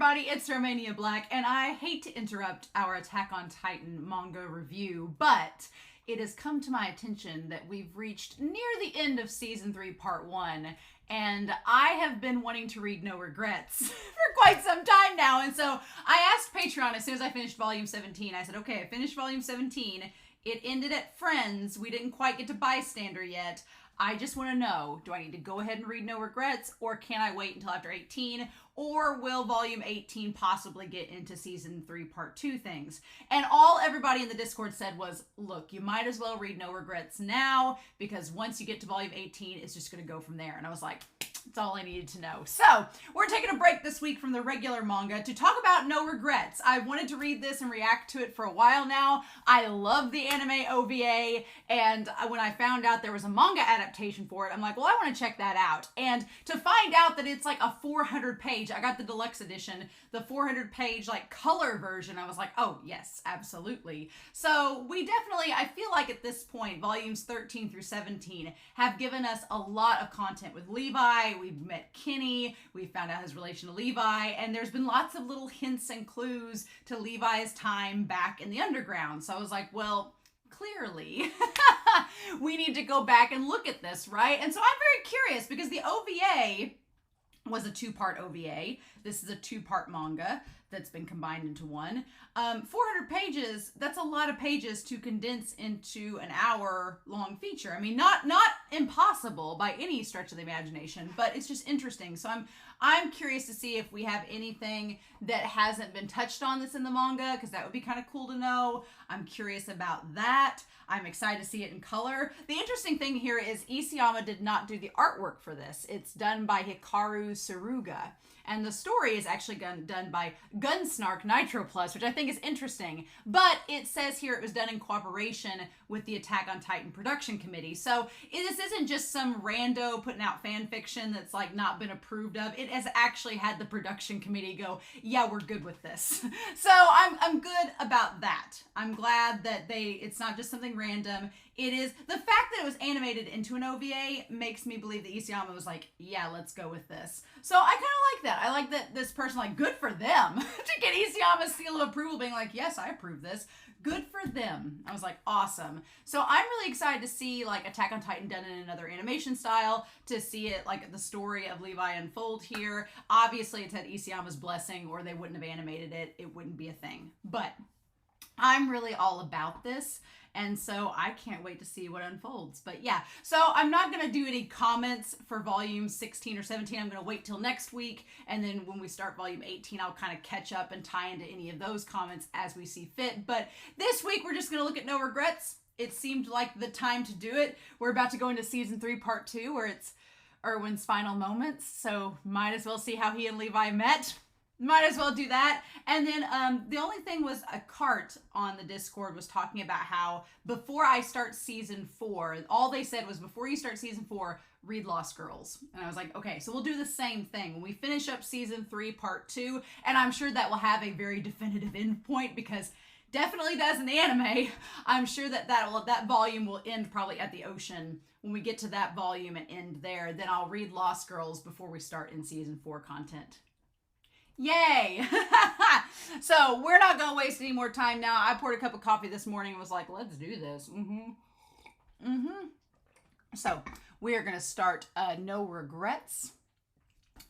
everybody, it's Romania Black, and I hate to interrupt our Attack on Titan manga review, but it has come to my attention that we've reached near the end of Season 3, Part 1, and I have been wanting to read No Regrets for quite some time now, and so I asked Patreon as soon as I finished Volume 17, I said, okay, I finished Volume 17, it ended at Friends, we didn't quite get to Bystander yet, I just want to know, do I need to go ahead and read No Regrets, or can I wait until after 18, or will Volume 18 possibly get into Season 3 Part 2 things? And all everybody in the Discord said was, look, you might as well read No Regrets now, because once you get to Volume 18, it's just going to go from there. And I was like, that's all I needed to know. So, we're taking a break this week from the regular manga to talk about No Regrets. I wanted to read this and react to it for a while now. I love the anime OVA, and when I found out there was a manga adaptation for it, I'm like, well, I want to check that out. And to find out that it's like a 400-page, I got the deluxe edition, the 400-page like color version, I was like, oh, yes, absolutely. So, we definitely, I feel like at this point, volumes 13 through 17 have given us a lot of content with Levi. We've met Kenny, we found out his relation to Levi, and there's been lots of little hints and clues to Levi's time back in the underground. So I was like, well, clearly we need to go back and look at this, right? And so I'm very curious because the OVA was a 2-part OVA. This is a 2-part manga that's been combined into one. 400 pages, that's a lot of pages to condense into an hour-long feature. I mean, not impossible by any stretch of the imagination, but it's just interesting. So I'm curious to see if we have anything that hasn't been touched on that's in the manga, because that would be kind of cool to know. I'm curious about that. I'm excited to see it in color. The interesting thing here is Isayama did not do the artwork for this. It's done by Hikaru Tsuruga. And the story is actually done by Gunsnark Nitro Plus, which I think is interesting. But it says here it was done in cooperation with the Attack on Titan production committee. So this isn't just some rando putting out fan fiction that's like not been approved of. It has actually had the production committee go, yeah, we're good with this. So I'm good about that. I'm glad that it's not just something random. It is, the fact that it was animated into an OVA makes me believe that Isayama was like, yeah, let's go with this. So I kind of like that. I like that this person, like, good for them to get Isayama's seal of approval being like, yes, I approve this. Good for them. I was like, awesome. So I'm really excited to see like Attack on Titan done in another animation style, to see it like the story of Levi unfold here. Obviously it's had Isayama's blessing or they wouldn't have animated it. It wouldn't be a thing. But I'm really all about this. And so I can't wait to see what unfolds. But yeah, so I'm not going to do any comments for volume 16 or 17. I'm going to wait till next week. And then when we start volume 18, I'll kind of catch up and tie into any of those comments as we see fit. But this week, we're just going to look at No Regrets. It seemed like the time to do it. We're about to go into season 3, part 2, where it's Erwin's final moments. So might as well see how he and Levi met. Might as well do that. And then the only thing was a cart on the Discord was talking about how before I start season 4, all they said was before you start season 4, read Lost Girls. And I was like, okay, so we'll do the same thing. When we finish up season 3, part 2, and I'm sure that will have a very definitive end point because definitely does in the anime. I'm sure that volume will end probably at the ocean. When we get to that volume and end there, then I'll read Lost Girls before we start in season 4 content. Yay! So we're not going to waste any more time now. I poured a cup of coffee this morning and was like, let's do this. So we are going to start No Regrets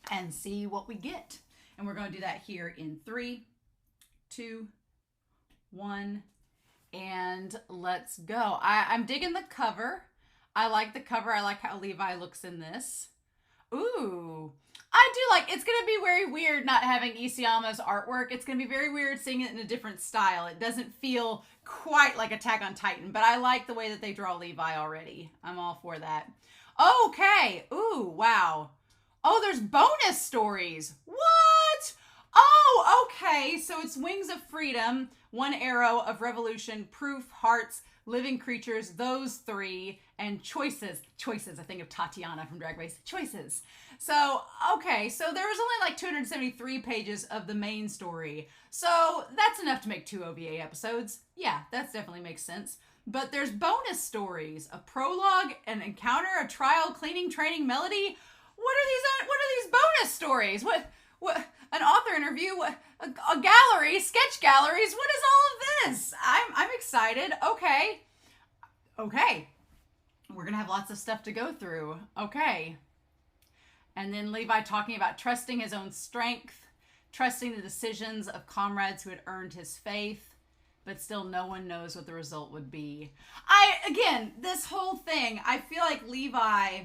and see what we get. And we're going to do that here in 3, 2, 1, and let's go. I'm digging the cover. I like the cover. I like how Levi looks in this. Ooh. I do like, it's going to be very weird not having Isayama's artwork. It's going to be very weird seeing it in a different style. It doesn't feel quite like Attack on Titan, but I like the way that they draw Levi already. I'm all for that. Okay. Ooh, wow. Oh, there's bonus stories. What? Oh, okay. So it's Wings of Freedom, One Arrow of Revolution, Proof, Hearts, Living Creatures, those 3, and Choices. Choices, I think of Tatiana from Drag Race. Choices. So, okay, so there was only like 273 pages of the main story. So that's enough to make 2 OVA episodes. Yeah, that definitely makes sense. But there's bonus stories, a prologue, an encounter, a trial, cleaning, training, melody. What are these bonus stories? What an author in her interview, a gallery, sketch galleries. What is all of this? I'm excited. Okay. We're going to have lots of stuff to go through. Okay. And then Levi talking about trusting his own strength, trusting the decisions of comrades who had earned his faith, but still no one knows what the result would be. Again, this whole thing, I feel like Levi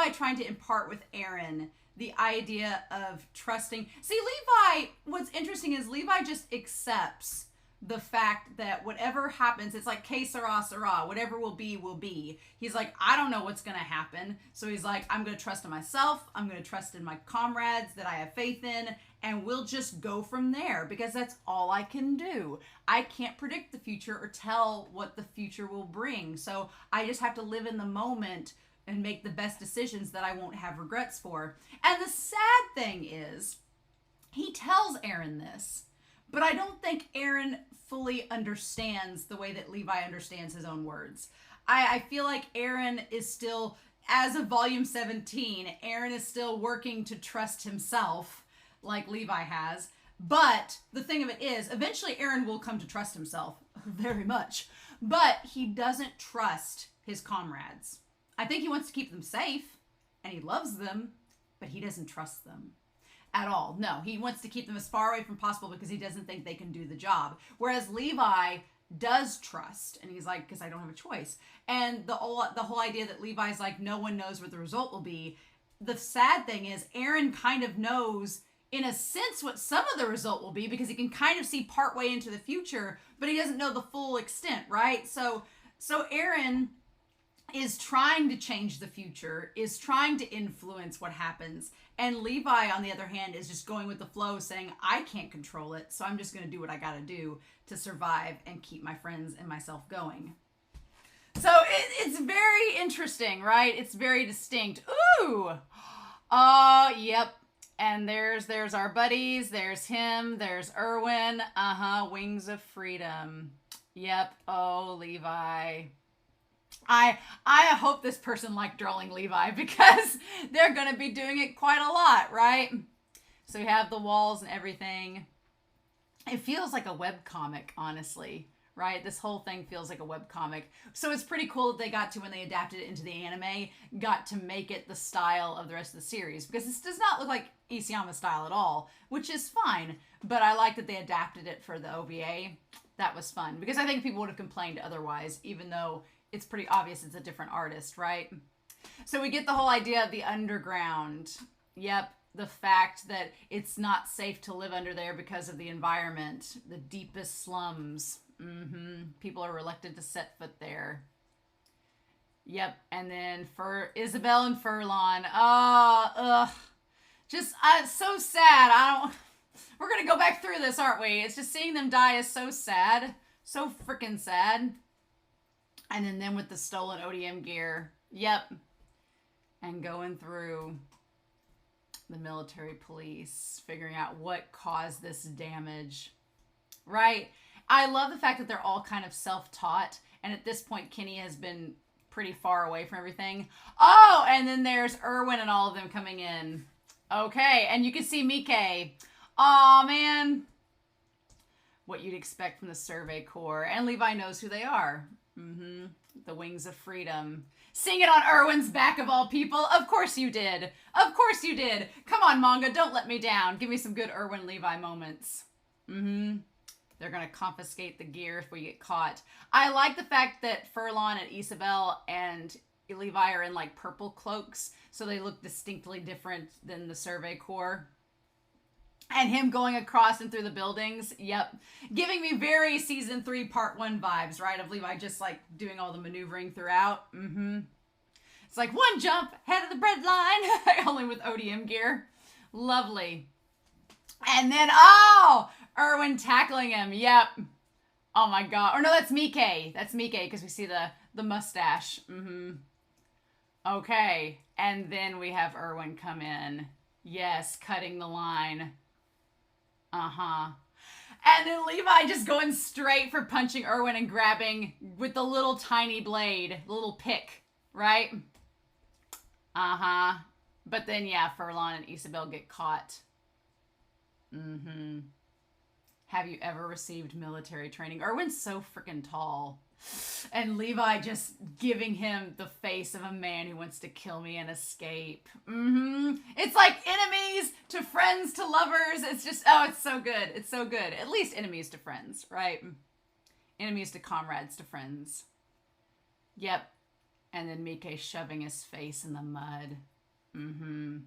trying to impart with Aaron the idea of trusting. See, Levi, what's interesting is Levi just accepts the fact that whatever happens, it's like, que sera, sera. Whatever will be, will be. He's like, I don't know what's going to happen. So he's like, I'm going to trust in myself. I'm going to trust in my comrades that I have faith in. And we'll just go from there because that's all I can do. I can't predict the future or tell what the future will bring. So I just have to live in the moment and make the best decisions that I won't have regrets for. And the sad thing is, he tells Aaron this, but I don't think Aaron fully understands the way that Levi understands his own words. I feel like Aaron is still, as of volume 17, Aaron is still working to trust himself like Levi has. But the thing of it is, eventually Aaron will come to trust himself very much. But he doesn't trust his comrades. I think he wants to keep them safe, and he loves them, but he doesn't trust them at all. No, he wants to keep them as far away from possible because he doesn't think they can do the job. Whereas Levi does trust, and he's like, because I don't have a choice. And the whole idea that Levi's like, no one knows what the result will be. The sad thing is, Aaron kind of knows, in a sense, what some of the result will be because he can kind of see partway into the future, but he doesn't know the full extent, right? So Aaron is trying to change the future, is trying to influence what happens. And Levi, on the other hand, is just going with the flow, saying, I can't control it, so I'm just going to do what I got to do to survive and keep my friends and myself going. So it's very interesting, right? It's very distinct. Ooh! Yep. And there's our buddies. There's him. There's Erwin. Wings of Freedom. Yep. Oh, Levi. I hope this person liked drawing Levi because they're going to be doing it quite a lot, right? So we have the walls and everything. It feels like a webcomic, honestly, right? This whole thing feels like a webcomic. So it's pretty cool that they got to, when they adapted it into the anime, got to make it the style of the rest of the series. Because this does not look like Isayama style at all, which is fine. But I like that they adapted it for the OVA. That was fun. Because I think people would have complained otherwise, even though it's pretty obvious it's a different artist, right? So we get the whole idea of the underground. Yep, the fact that it's not safe to live under there because of the environment. The deepest slums. People are reluctant to set foot there. Yep, and then for Isabel and Furlon. Just so sad. We're gonna go back through this, aren't we? It's just seeing them die is so sad. So freaking sad. And then them with the stolen ODM gear. Yep. And going through the military police, figuring out what caused this damage. Right? I love the fact that they're all kind of self-taught. And at this point, Kenny has been pretty far away from everything. Oh, and then there's Erwin and all of them coming in. Okay, and you can see Mike. Aw, man. What you'd expect from the Survey Corps. And Levi knows who they are. The Wings of Freedom. Sing it on Erwin's back of all people. Of course you did. Of course you did. Come on, Manga. Don't let me down. Give me some good Erwin Levi moments. They're going to confiscate the gear if we get caught. I like the fact that Furlon and Isabel and Levi are in like purple cloaks. So they look distinctly different than the Survey Corps. And him going across and through the buildings. Yep. Giving me very season 3 part 1 vibes, right? Of Levi just like doing all the maneuvering throughout. It's like one jump, head of the bread line. Only with ODM gear. Lovely. And then, Erwin tackling him. Yep. Oh my God. Or no, that's Mike. That's Mike because we see the mustache. Okay. And then we have Erwin come in. Yes, cutting the line. And then Levi just going straight for punching Erwin and grabbing with the little tiny blade, the little pick, right? But then, yeah, Furlon and Isabel get caught. Mm-hmm. Have you ever received military training? Erwin's so freaking tall. And Levi just giving him the face of a man who wants to kill me and escape. Mm-hmm. It's like enemies to friends to lovers. It's just, oh, it's so good. It's so good. At least enemies to friends, right? Enemies to comrades to friends. Yep. And then Mike shoving his face in the mud. Mm-hmm.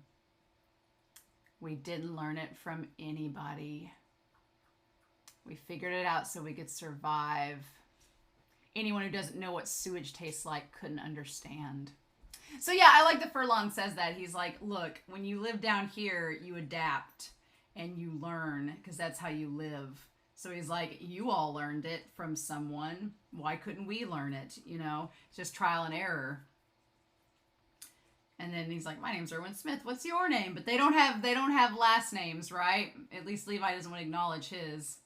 We didn't learn it from anybody. We figured it out so we could survive. Anyone who doesn't know what sewage tastes like couldn't understand. So yeah, I like that Furlong says that. He's like, look, when you live down here, you adapt and you learn because that's how you live. So he's like, you all learned it from someone. Why couldn't we learn it? You know, it's just trial and error. And then he's like, my name's Erwin Smith. What's your name? But they don't have last names, right? At least Levi doesn't want to acknowledge his.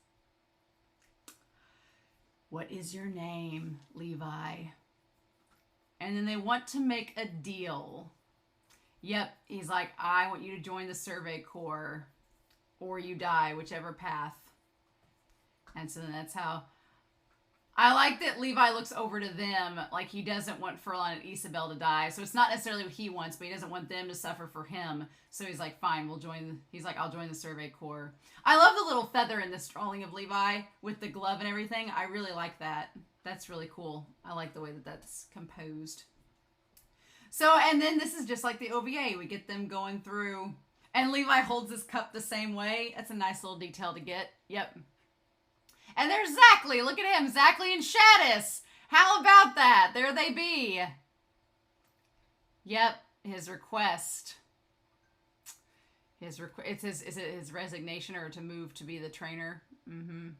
What is your name, Levi? And then they want to make a deal. Yep, he's like, I want you to join the Survey Corps or you die, whichever path. And so then that's how... I like that Levi looks over to them like he doesn't want Furlong and Isabel to die. So it's not necessarily what he wants, but he doesn't want them to suffer for him. So he's like, fine, we'll join. He's like, I'll join the Survey Corps. I love the little feather in this drawing of Levi with the glove and everything. I really like that. That's really cool. I like the way that that's composed. So, and then this is just like the OVA. We get them going through, and Levi holds his cup the same way. That's a nice little detail to get. Yep. And there's Zackley. Look at him. Zackley and Shaddis. How about that? There they be. Yep. His request. Is it his resignation or to move to be the trainer? Mm-hmm.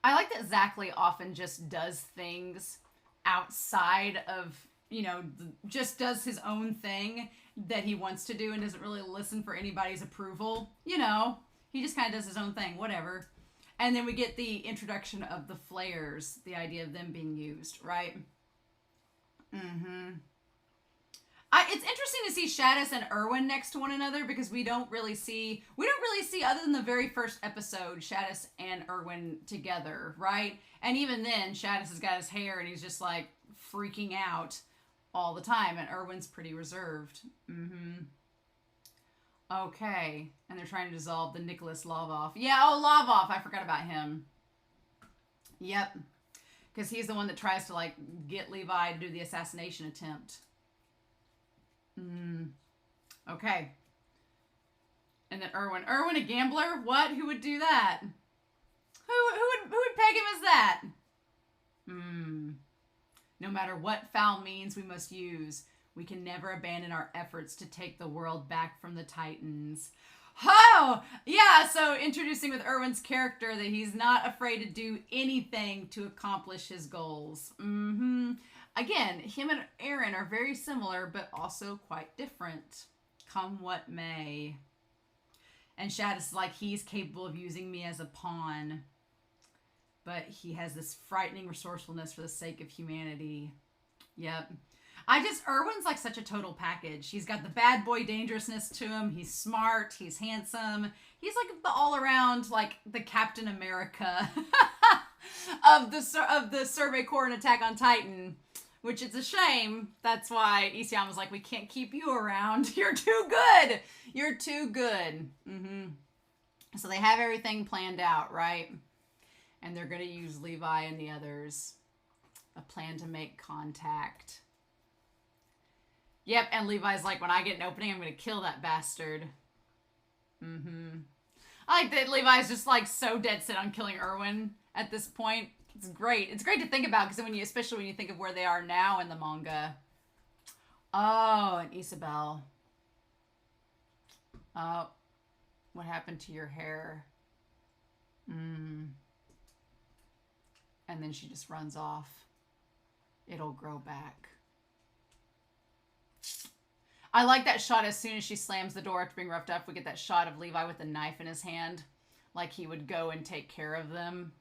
I like that Zackley often just does things outside of, you know, just does his own thing that he wants to do and doesn't really listen for anybody's approval. You know, he just kind of does his own thing. Whatever. And then we get the introduction of the flares, the idea of them being used, right? Mm-hmm. It's interesting to see Shaddis and Erwin next to one another because we don't really see, other than the very first episode, Shaddis and Erwin together, right? And even then, Shaddis has got his hair and he's just like freaking out all the time, and Erwin's pretty reserved. Mm-hmm. Okay, and they're trying to dissolve the Nicholas Lavov. Yeah, oh, Lavov, I forgot about him. Yep, because he's the one that tries to, like, get Levi to do the assassination attempt. Okay. And then Erwin. Erwin, a gambler? What? Who would do that? Who would peg him as that? No matter what foul means we must use, we can never abandon our efforts to take the world back from the Titans. Oh! Yeah, so introducing with Erwin's character that he's not afraid to do anything to accomplish his goals. Again, him and Aaron are very similar, but also quite different. Come what may. And Shaddis is like, he's capable of using me as a pawn. But he has this frightening resourcefulness for the sake of humanity. Yep. Erwin's like such a total package. He's got the bad boy dangerousness to him. He's smart. He's handsome. He's like the all around, like the Captain America of the Survey Corps and Attack on Titan, which it's a shame. That's why Isayama was like, we can't keep you around. You're too good. You're too good. So they have everything planned out, right? And they're going to use Levi and the others. A plan to make contact. Yep, and Levi's like, when I get an opening, I'm going to kill that bastard. I like that Levi's just like so dead set on killing Erwin at this point. It's great. It's great to think about because especially when you think of where they are now in the manga. Oh, and Isabel. Oh, what happened to your hair? And then she just runs off. It'll grow back. I like that shot as soon as she slams the door after being roughed up. We get that shot of Levi with a knife in his hand. Like he would go and take care of them.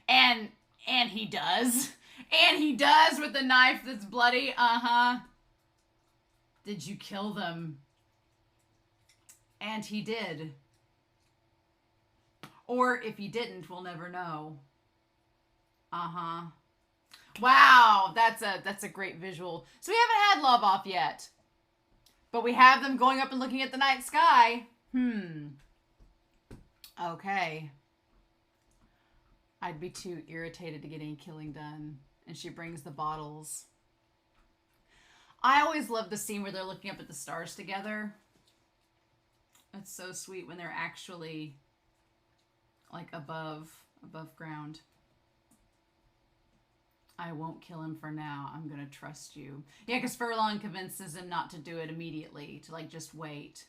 And he does. And he does with the knife that's bloody. Did you kill them? And he did. Or if he didn't, we'll never know. Uh-huh. Wow, that's a great visual. So we haven't had Love Off yet. But we have them going up and looking at the night sky. Okay. I'd be too irritated to get any killing done. And she brings the bottles. I always love the scene where they're looking up at the stars together. It's so sweet when they're actually like above ground. I won't kill him for now. I'm going to trust you. Yeah, because Furlong convinces him not to do it immediately, to like just wait.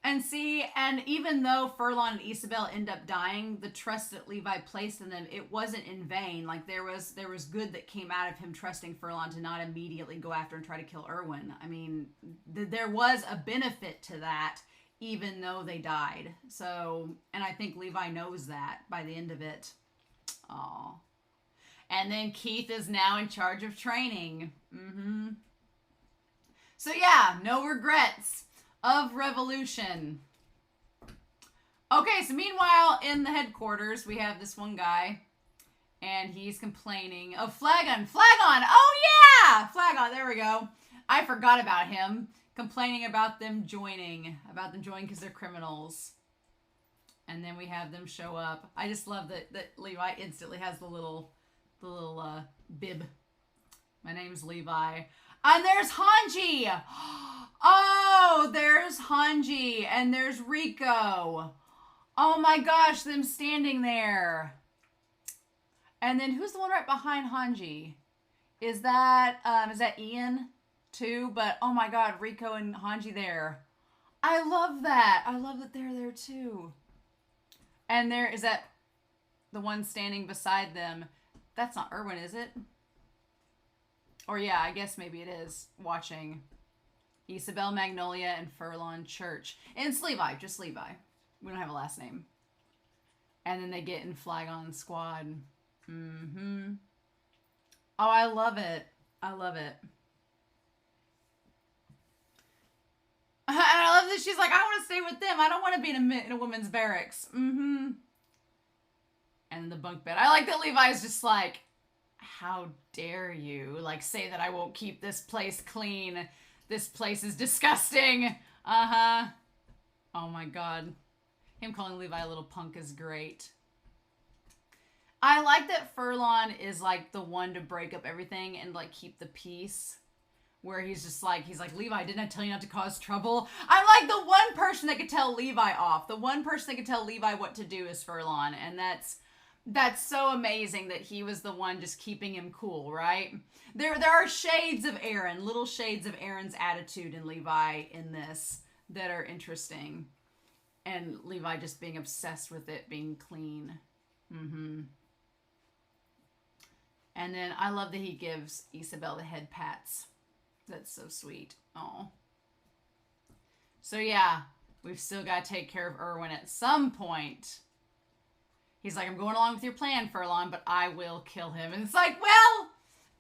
And see, and even though Furlong and Isabel end up dying, the trust that Levi placed in them, it wasn't in vain. Like there was good that came out of him trusting Furlong to not immediately go after and try to kill Erwin. I mean, there was a benefit to that, even though they died. So, and I think Levi knows that by the end of it. Aw. And then Keith is now in charge of training. So yeah, no regrets of Revolution. Okay, so meanwhile, in the headquarters, we have this one guy. And he's complaining. Oh, Flagon! Flagon! Oh, yeah! Flagon, there we go. I forgot about him. Complaining about them joining. About them joining because they're criminals. And then we have them show up. I just love that Levi instantly has the little bib. My name's Levi. And there's Hanji! Oh, there's Hanji. And there's Rico. Oh my gosh, them standing there. And then who's the one right behind Hanji? Is that Ian too? But oh my god, Rico and Hanji there. I love that. I love that they're there too. And there is that the one standing beside them. That's not Erwin, is it? Or yeah, I guess maybe it is. Watching Isabel, Magnolia, and Furlong Church. And it's Levi, just Levi. We don't have a last name. And then they get in Flagon Squad. Oh, I love it. I love it. And I love that she's like, I want to stay with them. I don't want to be in a woman's barracks. And then the bunk bed. I like that Levi's just like, how dare you? Like, say that I won't keep this place clean. This place is disgusting. Oh my god. Him calling Levi a little punk is great. I like that Furlong is like the one to break up everything and like keep the peace. Where he's like, Levi, didn't I tell you not to cause trouble? I'm like the one person that could tell Levi off. The one person that could tell Levi what to do is Furlong. And that's so amazing that he was the one just keeping him cool, right? There are shades of Aaron, little shades of Aaron's attitude in Levi in this that are interesting. And Levi just being obsessed with it being clean. And then I love that he gives Isabel the head pats. That's so sweet. Oh. So yeah, we've still got to take care of Erwin at some point. He's like, I'm going along with your plan, Furlong, but I will kill him. And it's like, well,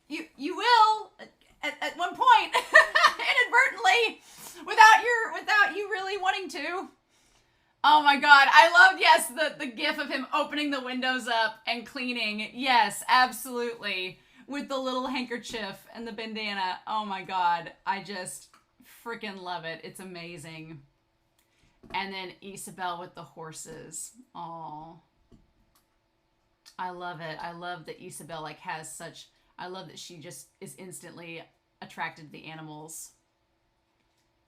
you will at one point, inadvertently, without you really wanting to. Oh my god, I love, yes, the gif of him opening the windows up and cleaning. Yes, absolutely. With the little handkerchief and the bandana. Oh my god, I just freaking love it. It's amazing. And then Isabel with the horses. Oh, I love it. I love that Isabel like has such, I love that she just is instantly attracted to the animals.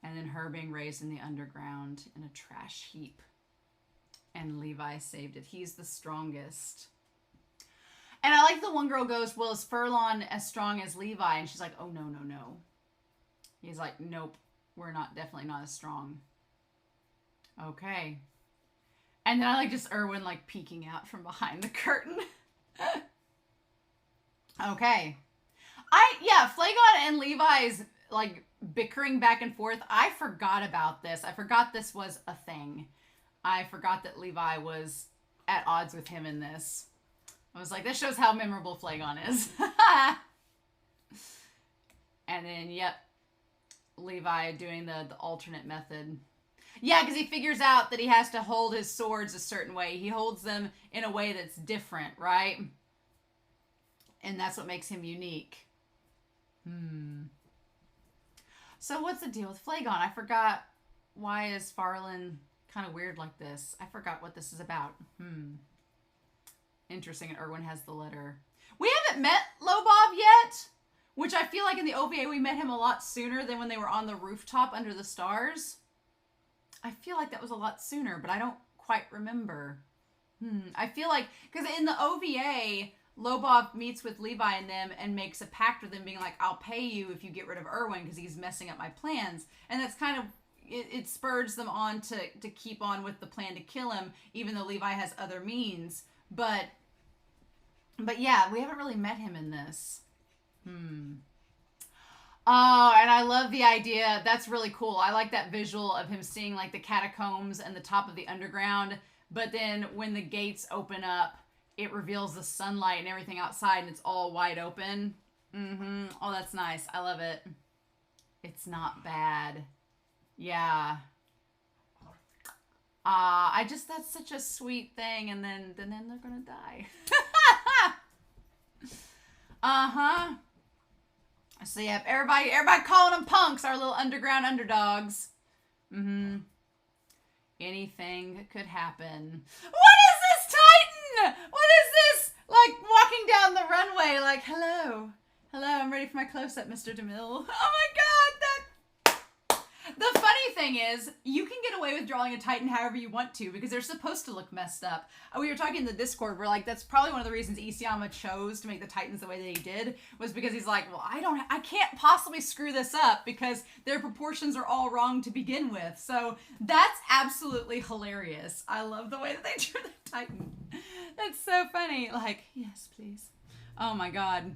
And then her being raised in the underground in a trash heap. And Levi saved it. He's the strongest. And I like the one girl goes, well, is Furlong as strong as Levi? And she's like, oh, no, no, no. He's like, nope, we're not, definitely not as strong. Okay. And then I like just Erwin like peeking out from behind the curtain. Okay. Yeah, Flagon and Levi's like bickering back and forth. I forgot about this. I forgot this was a thing. I forgot that Levi was at odds with him in this. I was like, this shows how memorable Flagon is. And then, yep, Levi doing the alternate method. Yeah, because he figures out that he has to hold his swords a certain way. He holds them in a way that's different, right? And that's what makes him unique. So what's the deal with Flagon? I forgot. Why is Farland kind of weird like this? I forgot what this is about. Interesting. And Erwin has the letter. We haven't met Lobov yet, which I feel like in the OVA we met him a lot sooner than when they were on the rooftop under the stars. I feel like that was a lot sooner, but I don't quite remember. I feel like, because in the OVA, Lobov meets with Levi and them and makes a pact with them being like, I'll pay you if you get rid of Erwin because he's messing up my plans. And that's kind of, it spurs them on to keep on with the plan to kill him, even though Levi has other means. But yeah, we haven't really met him in this. Oh, and I love the idea. That's really cool. I like that visual of him seeing like the catacombs and the top of the underground. But then when the gates open up, it reveals the sunlight and everything outside and it's all wide open. Oh, that's nice. I love it. It's not bad. Yeah. That's such a sweet thing. And then they're going to die. So yeah, everybody calling them punks, our little underground underdogs. Anything could happen. What is this, Titan? What is this? Like walking down the runway, like, hello, I'm ready for my close-up, Mr. DeMille. Oh my God, the funny thing is, you can get away with drawing a Titan however you want to because they're supposed to look messed up. We were talking in the Discord, we're like, that's probably one of the reasons Isayama chose to make the Titans the way that he did, was because he's like, well, I can't possibly screw this up because their proportions are all wrong to begin with. So that's absolutely hilarious. I love the way that they drew the Titan. That's so funny. Like, yes, please. Oh my God.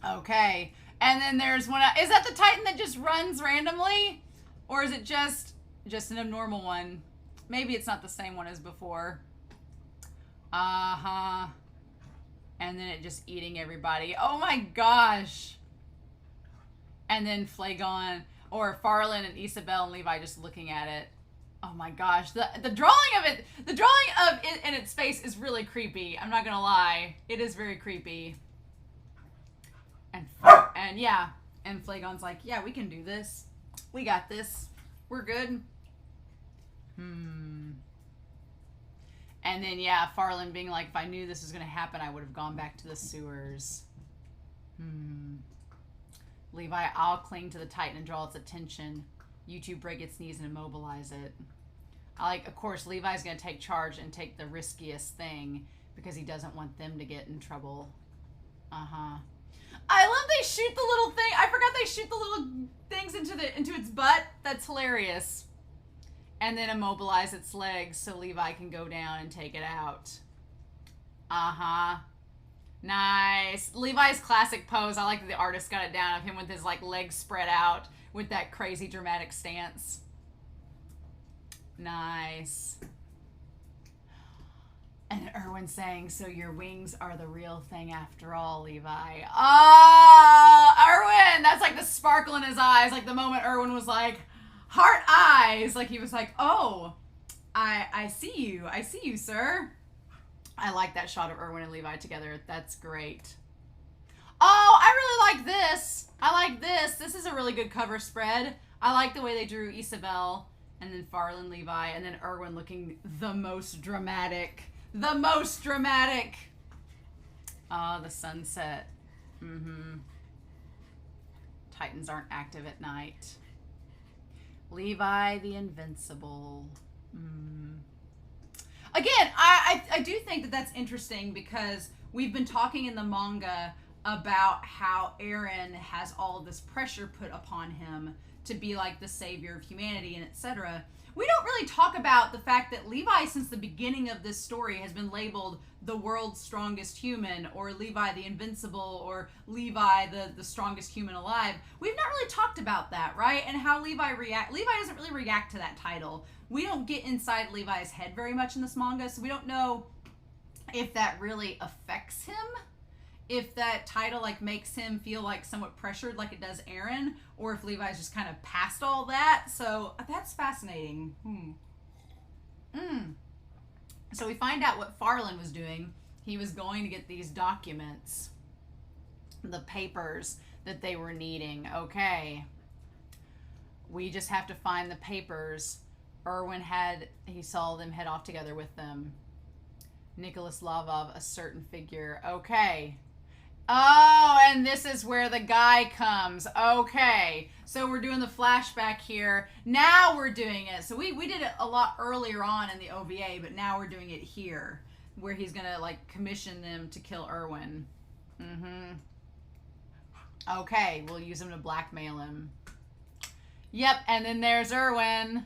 Okay. And then there's one. Is that the Titan that just runs randomly? Or is it just an abnormal one? Maybe it's not the same one as before. And then it just eating everybody. Oh my gosh. And then Flagon or Farland and Isabel and Levi just looking at it. Oh my gosh. The drawing of it, in its face is really creepy. I'm not gonna lie. It is very creepy. And yeah, and Flagon's like, yeah, we can do this. We got this. We're good. And then, yeah, Farland being like, if I knew this was going to happen, I would have gone back to the sewers. Levi, I'll cling to the Titan and draw its attention. You two break its knees and immobilize it. Of course, Levi's going to take charge and take the riskiest thing because he doesn't want them to get in trouble. I love they shoot the little thing. I forgot they shoot the little things into its butt. That's hilarious. And then immobilize its legs so Levi can go down and take it out. Nice. Levi's classic pose. I like that the artist got it down of him with his like legs spread out with that crazy dramatic stance. Nice. And Erwin saying, so your wings are the real thing after all, Levi. Oh, Erwin! That's like the sparkle in his eyes. Like the moment Erwin was like, heart eyes. Like he was like, oh, I see you. I see you, sir. I like that shot of Erwin and Levi together. That's great. Oh, I really like this. I like this. This is a really good cover spread. I like the way they drew Isabel and then Farland, Levi, and then Erwin looking the most dramatic. The most dramatic. Oh, the sunset. Titans aren't active at night. Levi the Invincible. Again, I do think that that's interesting because we've been talking in the manga about how Eren has all this pressure put upon him to be like the savior of humanity and etc. We don't really talk about the fact that Levi, since the beginning of this story, has been labeled the world's strongest human, or Levi the Invincible, or Levi the strongest human alive. We've not really talked about that, right? And how Levi doesn't really react to that title. We don't get inside Levi's head very much in this manga, so we don't know if that really affects him if that title like makes him feel like somewhat pressured like it does Aaron, or if Levi's just kind of past all that. So that's fascinating. So we find out what Farland was doing. He was going to get these documents, the papers that they were needing. Okay. We just have to find the papers. Erwin he saw them head off together with them. Nicholas Lavov, a certain figure. Okay. Oh, and this is where the guy comes. Okay. So we're doing the flashback here. Now we're doing it. So we did it a lot earlier on in the OVA, but now we're doing it here, where he's going to, like, commission them to kill Erwin. Okay, we'll use him to blackmail him. Yep, and then there's Erwin.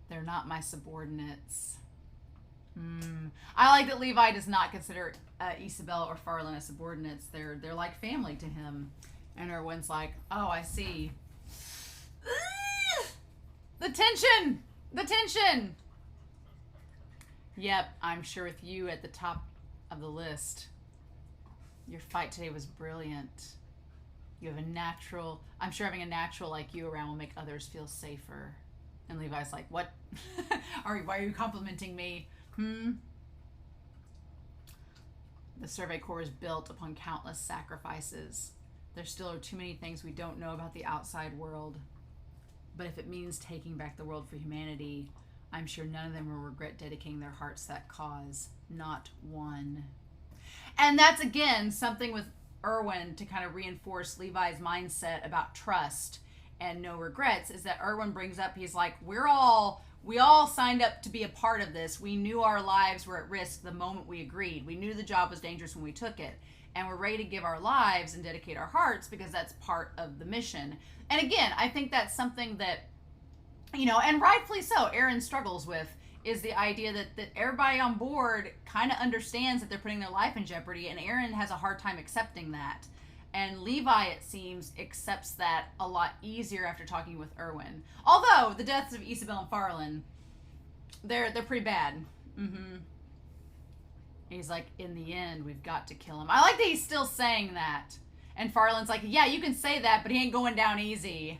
They're not my subordinates. I like that Levi does not consider Isabel or Farland as subordinates. They're like family to him. And Erwin's like, oh, I see. The tension! The tension! Yep, I'm sure with you at the top of the list. Your fight today was brilliant. You have a natural... I'm sure having a natural like you around will make others feel safer. And Levi's like, what? Why are you complimenting me? The Survey Corps is built upon countless sacrifices. There still are too many things we don't know about the outside world. But if it means taking back the world for humanity, I'm sure none of them will regret dedicating their hearts to that cause. Not one. And that's, again, something with Erwin to kind of reinforce Levi's mindset about trust and no regrets, is that Erwin brings up, he's like, we all signed up to be a part of this. We knew our lives were at risk the moment we agreed. We knew the job was dangerous when we took it. And we're ready to give our lives and dedicate our hearts because that's part of the mission. And again, I think that's something that, you know, and rightfully so, Aaron struggles with, is the idea that everybody on board kind of understands that they're putting their life in jeopardy, and Aaron has a hard time accepting that. And Levi, it seems, accepts that a lot easier after talking with Erwin. Although, the deaths of Isabel and Farland, they're pretty bad. He's like, in the end, we've got to kill him. I like that he's still saying that. And Farland's like, yeah, you can say that, but he ain't going down easy.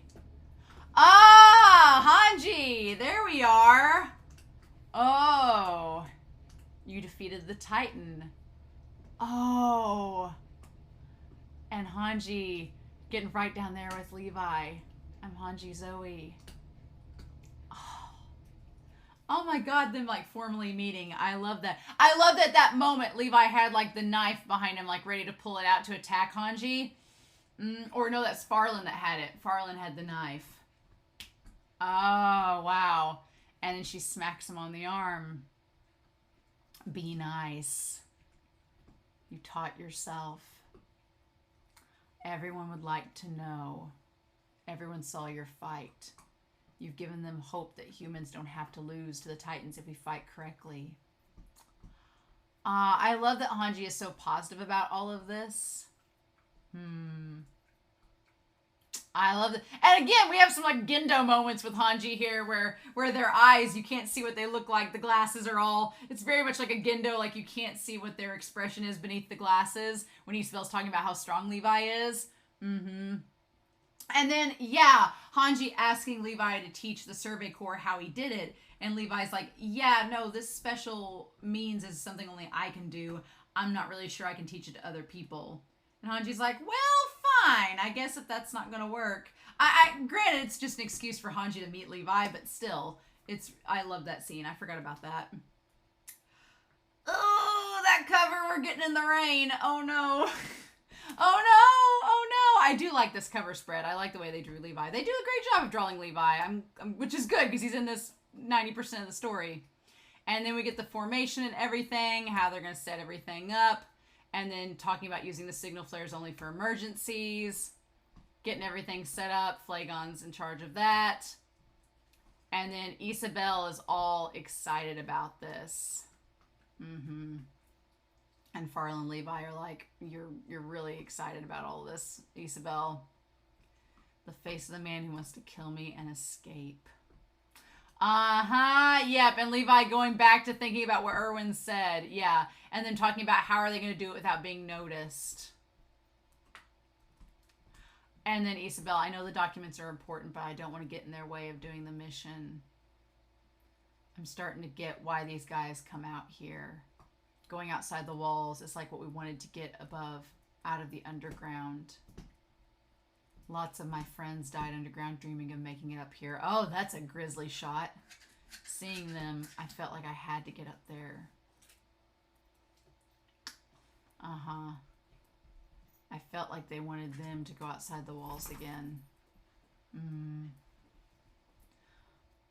Ah, Hanji, there we are. Oh, you defeated the Titan. Oh. And Hanji getting right down there with Levi. I'm Hanji Zoe. Oh my God, them like formally meeting. I love that. I love that moment Levi had like the knife behind him, like ready to pull it out to attack Hanji. Or no, that's Farland that had it. Farland had the knife. Oh, wow. And then she smacks him on the arm. Be nice. You taught yourself. Everyone would like to know. Everyone saw your fight. You've given them hope that humans don't have to lose to the Titans if we fight correctly. I love that Hanji is so positive about all of this. I love it. And again, we have some like Gendo moments with Hanji here where their eyes, you can't see what they look like. The glasses are all, it's very much like a Gendo, like you can't see what their expression is beneath the glasses when Isabel's talking about how strong Levi is. And then, yeah, Hanji asking Levi to teach the Survey Corps how he did it. And Levi's like, yeah, no, this special means is something only I can do. I'm not really sure I can teach it to other people. And Hanji's like, well, fine. I guess if that's not going to work. Granted, it's just an excuse for Hanji to meet Levi, but still, I love that scene. I forgot about that. Oh, that cover, we're getting in the rain. Oh, no. Oh, no. Oh, no. I do like this cover spread. I like the way they drew Levi. They do a great job of drawing Levi, which is good because he's in this 90% of the story. And then we get the formation and everything, how they're going to set everything up. And then talking about using the signal flares only for emergencies. Getting everything set up. Flagon's in charge of that. And then Isabel is all excited about this. And Farland and Levi are like, you're really excited about all this, Isabel. The face of the man who wants to kill me and escape. Uh-huh. Yep. And Levi going back to thinking about what Erwin said. Yeah. And then talking about how are they going to do it without being noticed. And then Isabel, I know the documents are important, but I don't want to get in their way of doing the mission. I'm starting to get why these guys come out here. Going outside the walls is like what we wanted to get above, out of the underground. Lots of my friends died underground dreaming of making it up here. Oh, that's a grisly shot. Seeing them, I felt like I had to get up there. Uh-huh. I felt like they wanted them to go outside the walls again.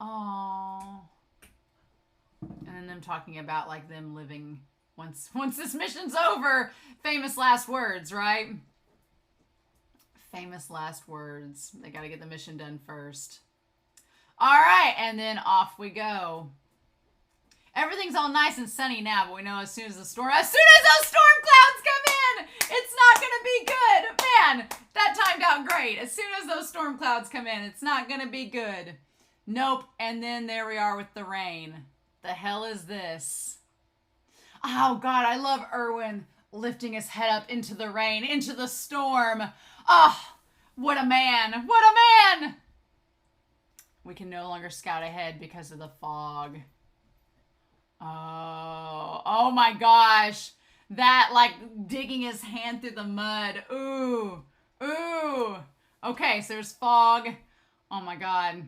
Oh. And then them talking about like them living once this mission's over. Famous last words, right? Famous last words. They got to get the mission done first. All right, and then off we go. Everything's all nice and sunny now, but we know as soon as those storm clouds come in, it's not going to be good. Man, that timed out great. As soon as those storm clouds come in, it's not going to be good. Nope. And then there we are with the rain. The hell is this? Oh, God, I love Erwin lifting his head up into the rain, into the storm. Oh, what a man. What a man. We can no longer scout ahead because of the fog. Oh my gosh. That, like, digging his hand through the mud. Ooh. Ooh. Okay, so there's fog. Oh my God.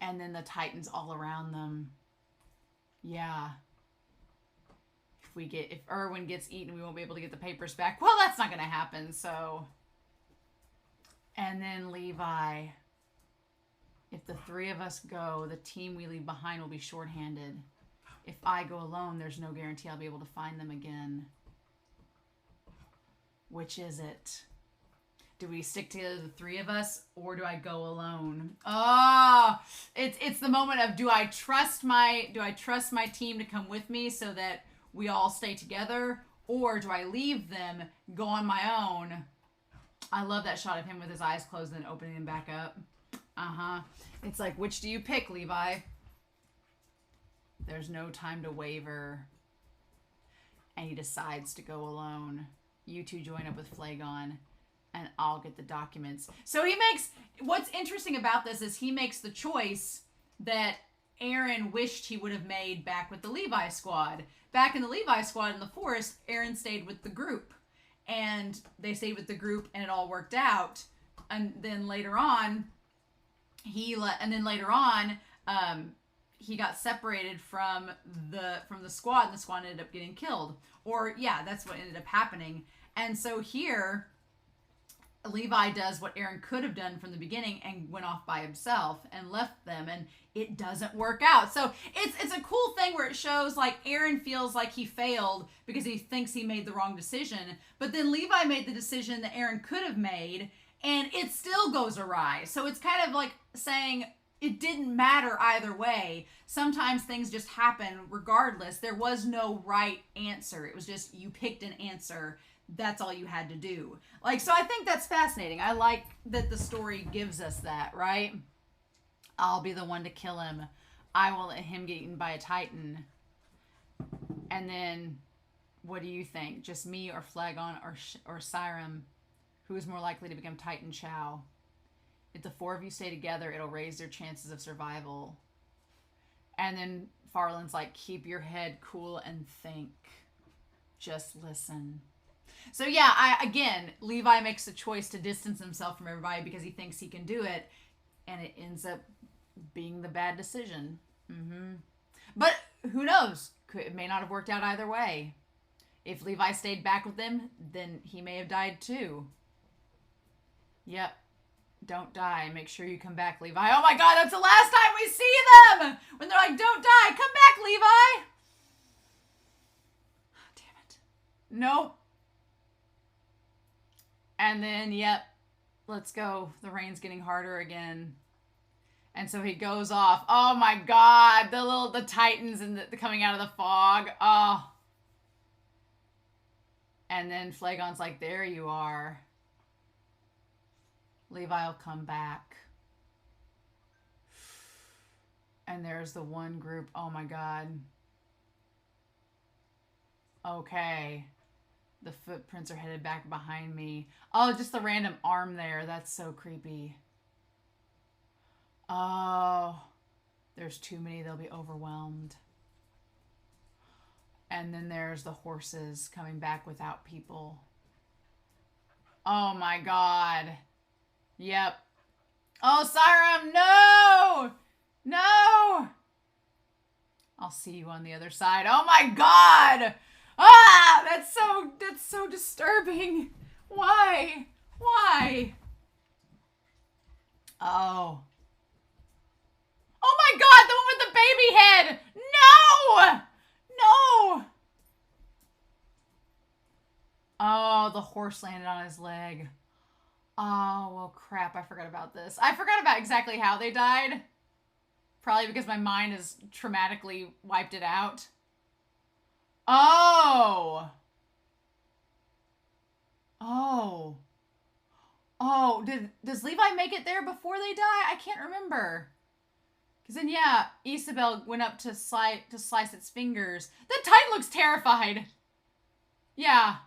And then the Titans all around them. Yeah. If Erwin gets eaten, we won't be able to get the papers back. Well, that's not going to happen, so. And then Levi. If the three of us go, the team we leave behind will be shorthanded. If I go alone, there's no guarantee I'll be able to find them again. Which is it? Do we stick together, the three of us, or do I go alone? Oh, it's the moment of do I trust my team to come with me so that we all stay together, or do I leave them, go on my own? I love that shot of him with his eyes closed and opening them back up. Uh-huh. It's like, which do you pick, Levi? There's no time to waver. And he decides to go alone. You two join up with Phlegon, and I'll get the documents. So what's interesting about this is he makes the choice that Aaron wished he would have made back with the Levi squad. Back in the Levi squad in the forest, Aaron stayed with the group. And they stayed with the group, and it all worked out. And then later on, he got separated from the squad, and the squad ended up getting killed. Or, yeah, that's what ended up happening. And so here, Levi does what Aaron could have done from the beginning and went off by himself and left them, and it doesn't work out. So it's a cool thing where it shows like Aaron feels like he failed because he thinks he made the wrong decision, but then Levi made the decision that Aaron could have made, and it still goes awry. So it's kind of like saying it didn't matter either way. Sometimes things just happen regardless. There was no right answer. It was just you picked an answer. That's all you had to do. Like, so I think that's fascinating. I like that the story gives us that, right? I'll be the one to kill him. I won't let him get eaten by a Titan. And then, what do you think? Just me or Phlegon or Siram? Who is more likely to become Titan Chow? If the four of you stay together, it'll raise their chances of survival. And then Farland's like, keep your head cool and think. Just listen. So yeah, again, Levi makes the choice to distance himself from everybody because he thinks he can do it. And it ends up being the bad decision. But who knows? It may not have worked out either way. If Levi stayed back with them, then he may have died too. Yep. Don't die. Make sure you come back, Levi. Oh my God, that's the last time we see them! When they're like, don't die. Come back, Levi! Oh, damn it. Nope. And then, yep. Let's go. The rain's getting harder again. And so he goes off. Oh my God. The Titans and the coming out of the fog. Oh. And then Phlegon's like, there you are. Levi will come back. And there's the one group. Oh my god. Okay. The footprints are headed back behind me. Oh, just the random arm there. That's so creepy. Oh. There's too many. They'll be overwhelmed. And then there's the horses coming back without people. Oh my god. Yep. Oh, Siram, no! No! I'll see you on the other side. Oh my god! Ah! That's so disturbing. Why? Why? Oh. Oh my god, the one with the baby head! No! No! Oh, the horse landed on his leg. Oh, well, crap. I forgot about this. I forgot about exactly how they died. Probably because my mind has traumatically wiped it out. Oh. Oh. Oh, does Levi make it there before they die? I can't remember. Because then, yeah, Isabel went up to slice its fingers. The Titan looks terrified. Yeah.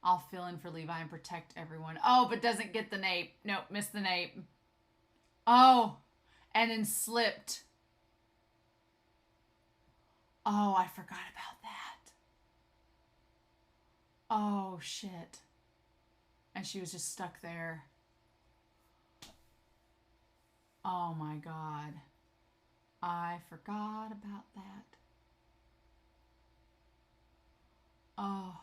I'll fill in for Levi and protect everyone. Oh, but doesn't get the nape. Nope, missed the nape. Oh, and then slipped. Oh, I forgot about that. Oh, shit. And she was just stuck there. Oh my god. I forgot about that. Oh.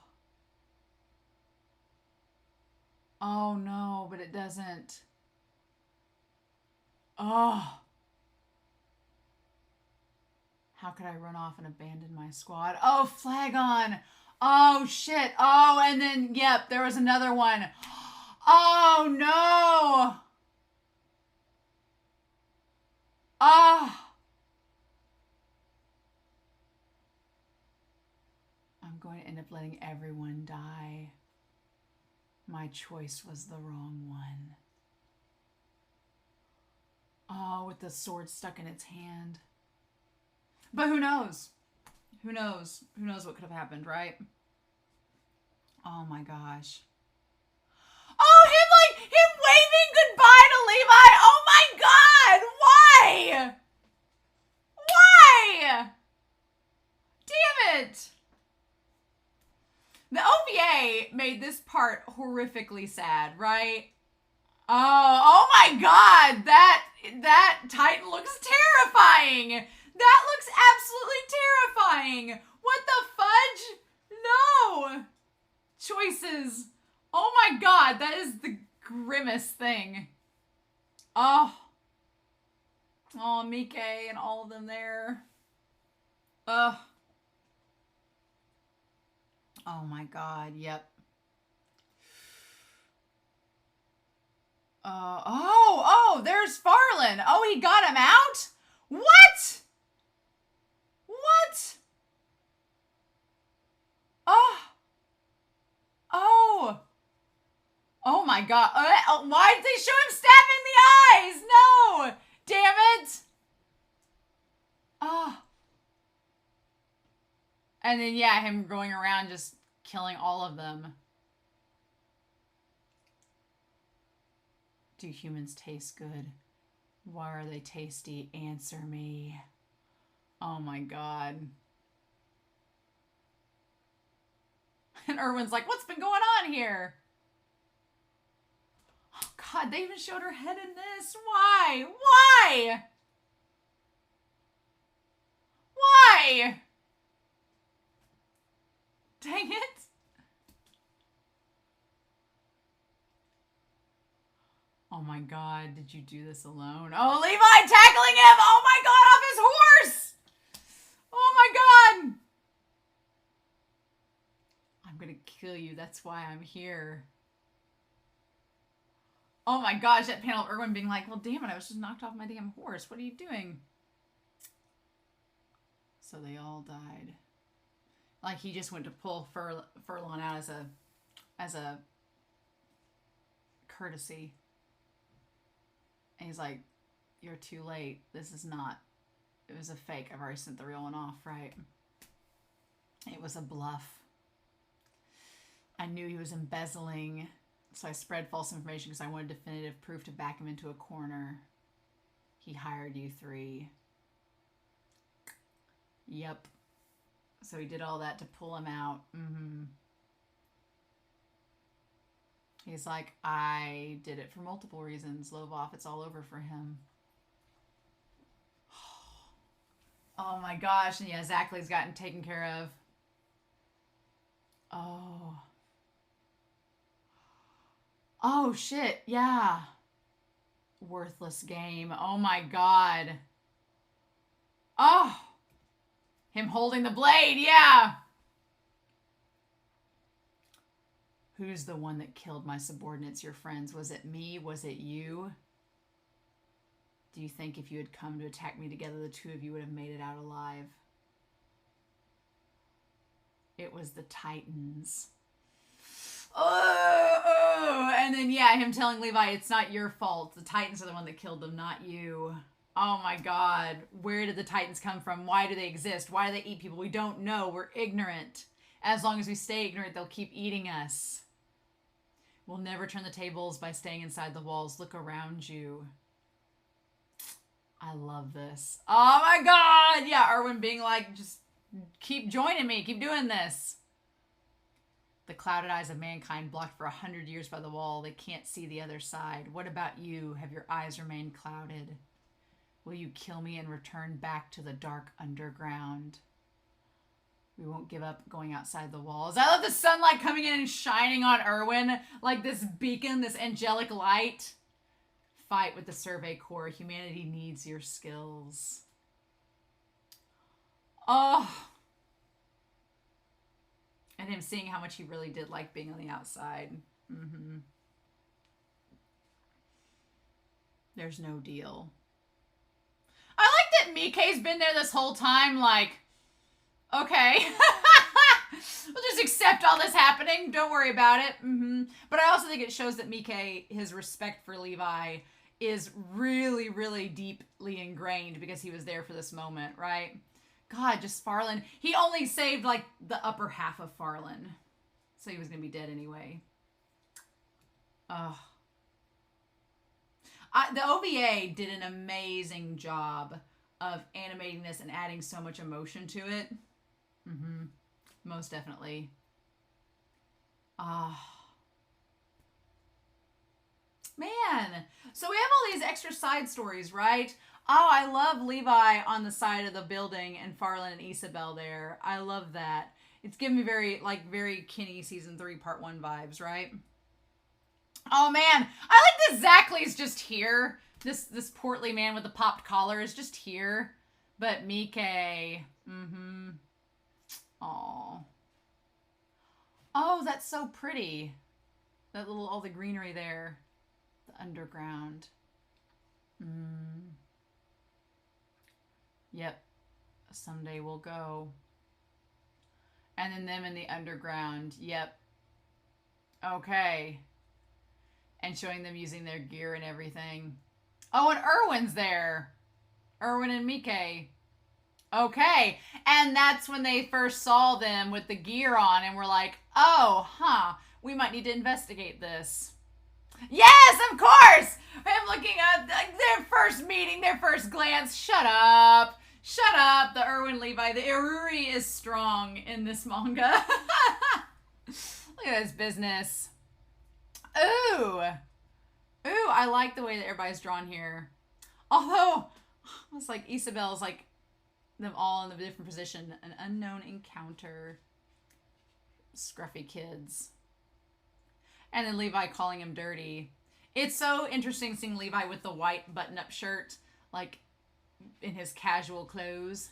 Oh no, but it doesn't. Oh. How could I run off and abandon my squad? Oh, Flagon. Oh shit. Oh, and then, yep, there was another one. Oh no. Oh. I'm going to end up letting everyone die. My choice was the wrong one. Oh, with the sword stuck in its hand. But who knows? Who knows? Who knows what could have happened, right? Oh my gosh. Oh, him waving goodbye to Levi. Oh my god. Why? Why? Damn it. The OVA made this part horrifically sad, right? Oh my god, that Titan looks terrifying. That looks absolutely terrifying. What the fudge? No. Choices. Oh my god, that is the grimmest thing. Oh. Oh, Mike and all of them there. Ugh. Oh my god, yep. Oh, there's Farland. Oh, he got him out? What? What? Oh. Oh. Oh my god. Why did they show him stabbing the eyes? No. Damn it. Oh. And then, yeah, him going around just killing all of them. Do humans taste good? Why are they tasty? Answer me. Oh my god. And Erwin's like, what's been going on here? Oh god, they even showed her head in this. Why? Why? Why? Dang it. Oh my god, did you do this alone? Oh, Levi tackling him! Oh my god, off his horse! Oh my god! I'm gonna kill you, that's why I'm here. Oh my gosh, that panel of Erwin being like, well damn it, I was just knocked off my damn horse. What are you doing? So they all died. Like he just went to pull Furlong out as a courtesy. And he's like, You're too late. This is not. It was a fake. I've already sent the real one off, right? It was a bluff. I knew he was embezzling, so I spread false information because I wanted definitive proof to back him into a corner. He hired you three. Yep. So he did all that to pull him out. He's like, I did it for multiple reasons. Lovov, it's all over for him. Oh my gosh. And yeah, Zachley's gotten taken care of. Oh. Oh shit. Yeah. Worthless game. Oh my god. Oh. Him holding the blade. Yeah. Who's the one that killed my subordinates, your friends? Was it me? Was it you? Do you think if you had come to attack me together, the two of you would have made it out alive? It was the Titans. Oh, and then, yeah, him telling Levi, it's not your fault. The Titans are the one that killed them, not you. Oh, my God. Where did the Titans come from? Why do they exist? Why do they eat people? We don't know. We're ignorant. As long as we stay ignorant, they'll keep eating us. We'll never turn the tables by staying inside the walls. Look around you. I love this. Oh, my God. Yeah, Erwin being like, just keep joining me. Keep doing this. The clouded eyes of mankind blocked for 100 years by the wall. They can't see the other side. What about you? Have your eyes remained clouded? Will you kill me and return back to the dark underground? We won't give up going outside the walls. I love the sunlight coming in and shining on Erwin like this beacon, this angelic light. Fight with the Survey Corps. Humanity needs your skills. Oh. And him seeing how much he really did like being on the outside. There's no deal. I like that Mikke's been there this whole time, like, okay. We'll just accept all this happening. Don't worry about it. But I also think it shows that Mikke, his respect for Levi, is really, really deeply ingrained because he was there for this moment, right? God, just Farland. He only saved, like, the upper half of Farland. So he was going to be dead anyway. Ugh. The OVA did an amazing job of animating this and adding so much emotion to it. Most definitely. Man. So we have all these extra side stories, right? Oh, I love Levi on the side of the building and Farland and Isabel there. I love that. It's giving me very Kinney season 3 part 1 vibes, right? Oh man, I like that Zachley's just here. This portly man with the popped collar is just here. But Mikke, Aw. Oh, that's so pretty. That little, all the greenery there. The underground. Yep. Someday we'll go. And then them in the underground. Yep. Okay. And showing them using their gear and everything. Oh, and Erwin's there. Erwin and Mikke. Okay. And that's when they first saw them with the gear on and were like, oh, we might need to investigate this. Yes, of course! I'm looking at their first meeting, their first glance. Shut up. Shut up. The Erwin Levi. The Iruri is strong in this manga. Look at this business. Ooh. Ooh, I like the way that everybody's drawn here. Although, it's like Isabel's like them all in a different position. An unknown encounter. Scruffy kids. And then Levi calling him dirty. It's so interesting seeing Levi with the white button-up shirt, like in his casual clothes.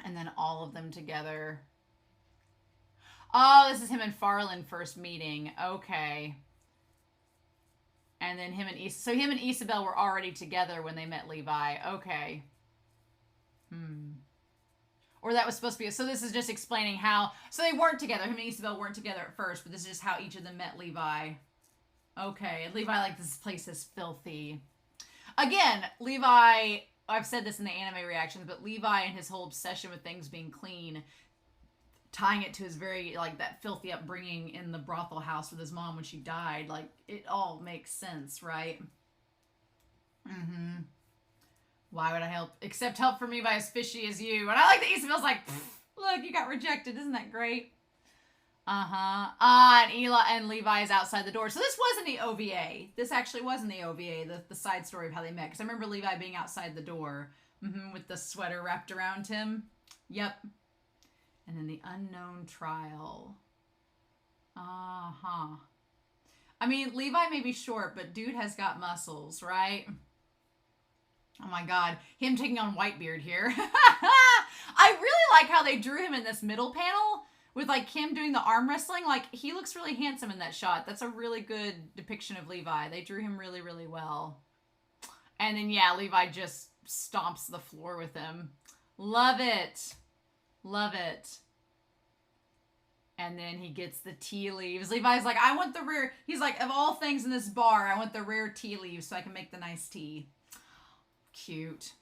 And then all of them together. Oh, this is him and Farland first meeting. Okay. And then him and Isabel were already together when they met Levi. Okay. Or that was supposed to be... So this is just explaining how... So they weren't together. Him and Isabel weren't together at first, but this is just how each of them met Levi. Okay. And Levi, like, this place is filthy. Again, Levi, I've said this in the anime reactions, but Levi and his whole obsession with things being clean, tying it to his very, like, that filthy upbringing in the brothel house with his mom when she died, like, it all makes sense, right? Mm-hmm. Why would I help? Accept help from me by as fishy as you. And I like that Isabel's like, look, you got rejected. Isn't that great? Uh-huh. And Eli and Levi is outside the door. So this wasn't the OVA. This actually wasn't the OVA, the side story of how they met. Because I remember Levi being outside the door with the sweater wrapped around him. Yep. And then the unknown trial. Uh-huh. I mean, Levi may be short, but dude has got muscles, right? Oh my god. Him taking on Whitebeard here. I really like how they drew him in this middle panel with, like, him doing the arm wrestling. Like, he looks really handsome in that shot. That's a really good depiction of Levi. They drew him really, really well. And then, yeah, Levi just stomps the floor with him. Love it. Love it. And then he gets the tea leaves. Levi's like, I want the rare... He's like, of all things in this bar, I want the rare tea leaves so I can make the nice tea. Cute.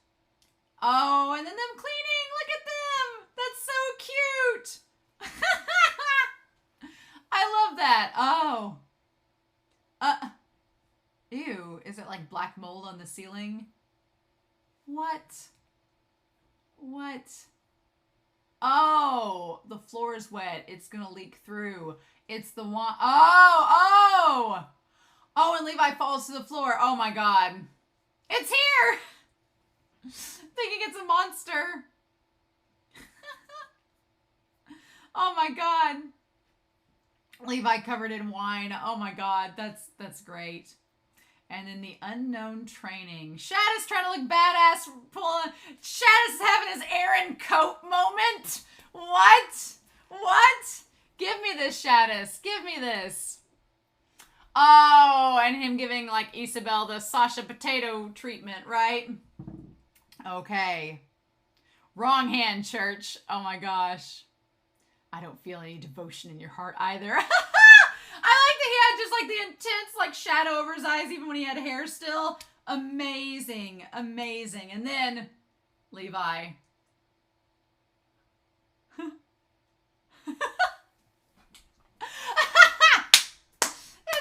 Oh, and then them cleaning. Look at them. That's so cute. I love that. Oh. Ew. Is it like black mold on the ceiling? What? What? Oh, the floor is wet. It's going to leak through. It's the one. Oh. Oh, and Levi falls to the floor. Oh my God. It's here. Thinking it's a monster. Oh my God. Levi covered in wine. Oh my God. That's great. And then the unknown training. Shad is trying to look badass. Shad is having his Aaron coat moment. What? What? Give me this, Shadis. Give me this. Oh, and him giving, like, Isabel the Sasha potato treatment, right? Okay. Wrong hand, church. Oh my gosh. I don't feel any devotion in your heart either. I like that he had just, like, the intense, like, shadow over his eyes even when he had hair still. Amazing. Amazing. And then Levi.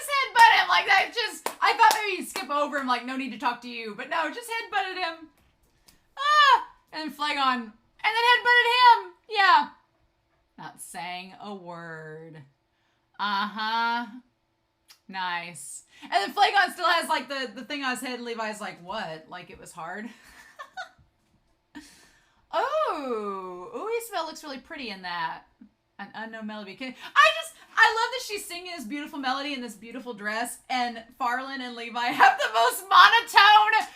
Headbutt him like that. Just, I thought maybe he'd skip over him, like, no need to talk to you. But no, just headbutted him. Ah! And then Flagon. And then headbutted him. Yeah. Not saying a word. Uh-huh. Nice. And then Flagon still has, like, the thing on his head, and Levi's like, what? Like, it was hard? Oh. Ooh, Isabel looks really pretty in that. An unknown melody. I love that she's singing this beautiful melody in this beautiful dress, and Farland and Levi have the most monotone,